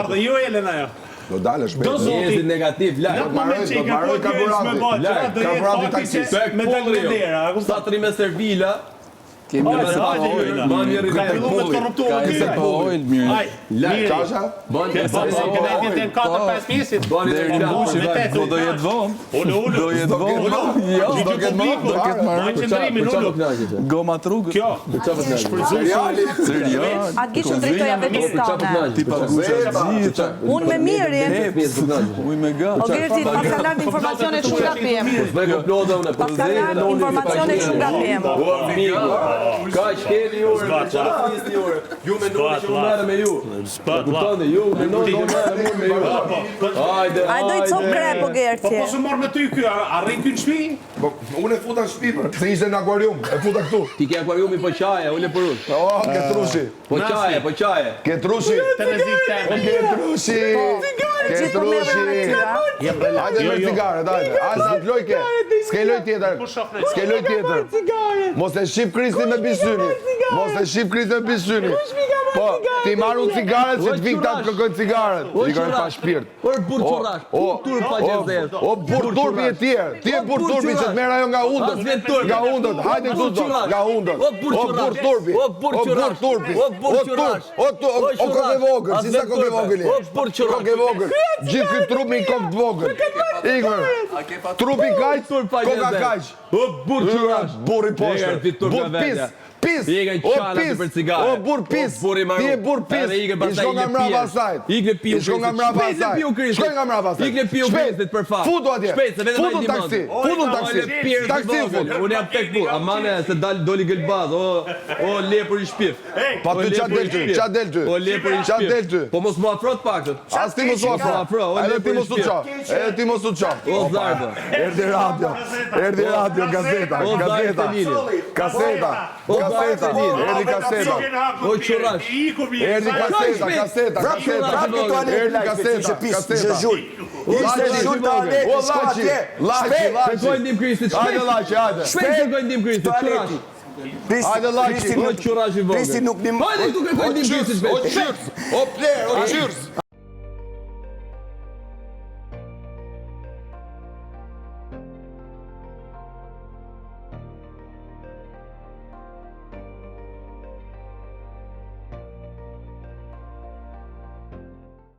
ardhe ju Elena jo. Do dalë shpejt. Do zoti. Jesi negativ, Në moment që i kërkoj karburanti. Karburanti taksis. Me dera, sa trime servila. Kemi ka filluar të korruptuar se po ojl mirë. Aj, Çasha? Bën 4-5 mjesit. Do jetë vonë. Do jetë vonë. Jo, do ketë marrë, do ketë marrë. Goma trugës. Kjo. Serios. A kishë drejtoja vetëstane. Ti paguash. Unë me mirë jenë. Uj me ga. O Gerti, pas ka lartë informacionet shumë nga PM. Pas ka lartë informacionet shumë nga PM. Ka që keni jure, ju me noni që më merë me ju. Kuptoni, ju me noni që më merë me ju. Ajde i copë gre, po Gerti. Po se marrë me ty kjo, arrin kjo në shpi? Unë e futa në shtëpi për. Se ishte në akvarium, e futa këtu. Ti ke akvariumi po qaje, ule për unë. Oh, Ketrushi. Po qaje. Ketrushi. Ketrushi. Hajde me cigaret, hajde. Hajde sa të loj ke. S'ke loj tjetër. Mos e shqip Kristi me bisyni. Po, ti marru cigaret që të viktat kërkojnë cigaret. I kërkojnë pa shpirt. O burë qurash, tur pa gjezet. O burë turpi e tjerë. Ti e burë turpi që të mera jo nga undët. Nga undët, hajde këtu të nga undët. O burë turpi. O kokë vogël, si sa kokë vogël. Kokë vogël. Gjithë këtë trupi i kokë vogël. Ikmer. Trupi kaq, koka kaq. O burë qurash. Burri poshtë. Burë pis. Pis! O burë pis! Ti e burë pis! I shko nga mrava asajt! Shkoj nga mrava asajt! Shpejt! Futu atje! Futu taksi! Taksi fut! Unë jam tek bu, amane se doli gëlbaz, o lepër i shpif. Pa ty qa del ty? O lepër i shpif. Po mos mu afrot paktën. As ti mos mu afro! Edhe ti mos u qa! O zardo. Erdi radio, gazeta! Erdi kaseta. O qurash. Erdi kaseta. Kërkoj ndim Kristit, shpejt. Shpejt kërkoj ndim Kristit, qurash. Hajde laçi. O qurash i vogël. Kristi nuk nim. Hajde këtu kërkoj ndim Kristit, shpejt. O pler, o qyrs.